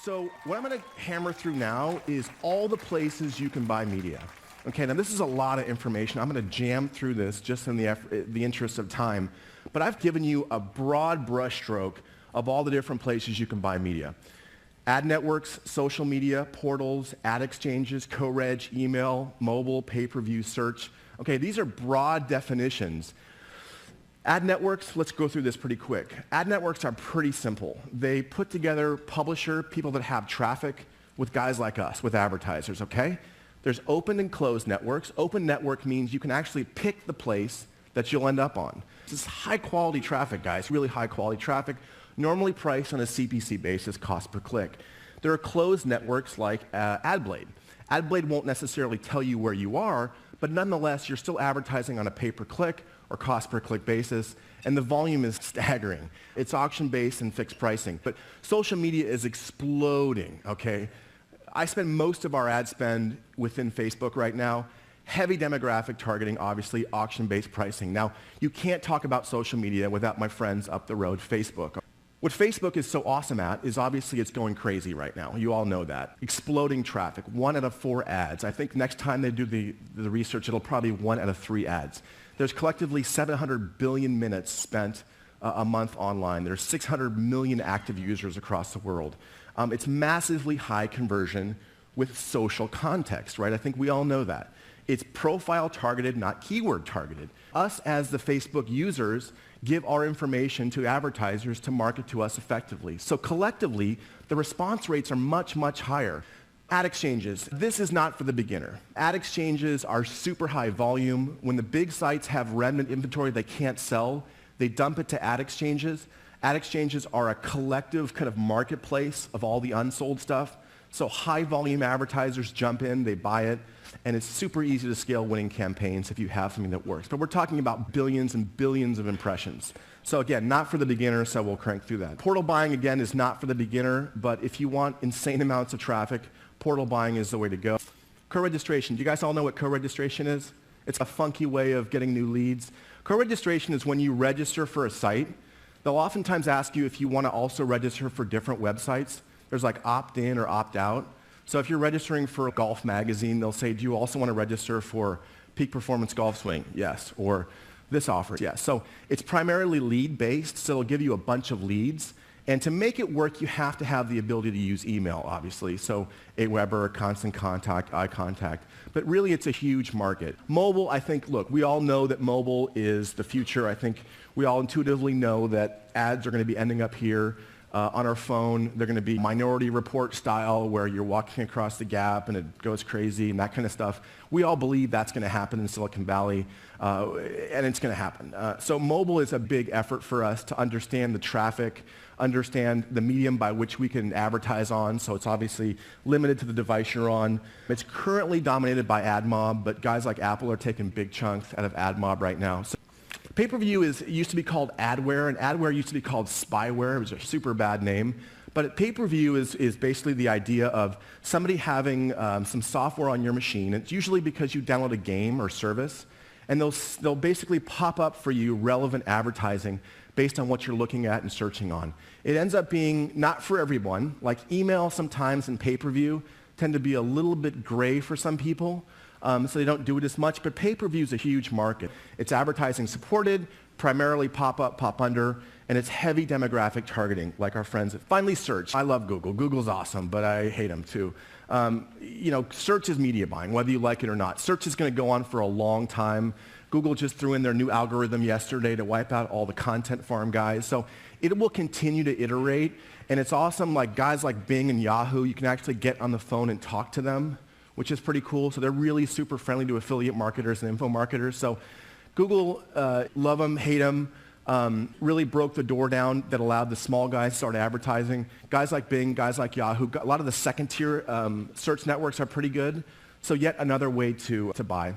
So what I'm going to hammer through now is all the places you can buy media. Okay, now this is a lot of information. I'm going to jam through this just in the interest of time. But I've given you a broad brushstroke of all the different places you can buy media. Ad networks, social media, portals, ad exchanges, co-reg, email, mobile, pay-per-view, search. Okay, these are broad definitions. Ad networks, let's go through this pretty quick. Ad networks are pretty simple. They put together publisher, people that have traffic, with guys like us, with advertisers, okay? There's open and closed networks. Open network means you can actually pick the place that you'll end up on. This is high-quality traffic, guys, really high-quality traffic, normally priced on a CPC basis, cost per click. There are closed networks like AdBlade. AdBlade won't necessarily tell you where you are, but nonetheless, you're still advertising on a pay-per-click or cost-per-click basis, and the volume is staggering. It's auction-based and fixed pricing. But social media is exploding, okay? I spend most of our ad spend within Facebook right now. Heavy demographic targeting, obviously, auction-based pricing. Now, you can't talk about social media without my friends up the road, Facebook. What Facebook is so awesome at is obviously it's going crazy right now. You all know that. Exploding traffic, 1 out of 4 ads. I think next time they do the research, it'll probably be 1 out of 3 ads. There's collectively 700 billion minutes spent a month online. There's 600 million active users across the world. It's massively high conversion with social context, right? I think we all know that. It's profile targeted, not keyword targeted. Us as the Facebook users give our information to advertisers to market to us effectively. So collectively, the response rates are much, much higher. Ad exchanges. This is not for the beginner. Ad exchanges are super high volume. When the big sites have remnant inventory they can't sell, they dump it to ad exchanges. Ad exchanges are a collective kind of marketplace of all the unsold stuff. So high volume advertisers jump in, they buy it, and it's super easy to scale winning campaigns if you have something that works. But we're talking about billions and billions of impressions. So again, not for the beginner, so we'll crank through that. Portal buying, again, is not for the beginner, but if you want insane amounts of traffic, portal buying is the way to go. Co-registration. Do you guys all know what co-registration is? It's a funky way of getting new leads. Co-registration is when you register for a site. They'll oftentimes ask you if you want to also register for different websites. There's like opt-in or opt-out. So if you're registering for a golf magazine, they'll say, do you also want to register for Peak Performance Golf Swing? Yes. Or this offer? Yes. So it's primarily lead-based, so it'll give you a bunch of leads. And to make it work, you have to have the ability to use email, obviously. So Aweber, Constant Contact, iContact. But really, it's a huge market. Mobile, I think, look, we all know that mobile is the future. I think we all intuitively know that ads are going to be ending up here. On our phone, they're going to be Minority Report style where you're walking across the gap and it goes crazy and that kind of stuff. We all believe that's going to happen in Silicon Valley, and it's going to happen. So mobile is a big effort for us to understand the traffic, understand the medium by which we can advertise on, so it's obviously limited to the device you're on. It's currently dominated by AdMob, but guys like Apple are taking big chunks out of AdMob right now. So pay-per-view used to be called adware, and adware used to be called spyware. It was a super bad name. But pay-per-view is basically the idea of somebody having some software on your machine. It's usually because you download a game or service, and they'll basically pop up for you relevant advertising based on what you're looking at and searching on. It ends up being not for everyone. Like email sometimes and pay-per-view tend to be a little bit gray for some people. So they don't do it as much, but pay-per-view is a huge market. It's advertising supported, primarily pop-up, pop-under, and it's heavy demographic targeting, like our friends at Finally Search. I love Google. Google's awesome, but I hate them too. Search is media buying, whether you like it or not. Search is going to go on for a long time. Google just threw in their new algorithm yesterday to wipe out all the content farm guys. So it will continue to iterate, and it's awesome. Like guys like Bing and Yahoo, you can actually get on the phone and talk to them, which is pretty cool. So they're really super friendly to affiliate marketers and info marketers. So Google, love them, hate them, really broke the door down that allowed the small guys to start advertising. Guys like Bing, guys like Yahoo, a lot of the second-tier search networks are pretty good. So yet another way to buy.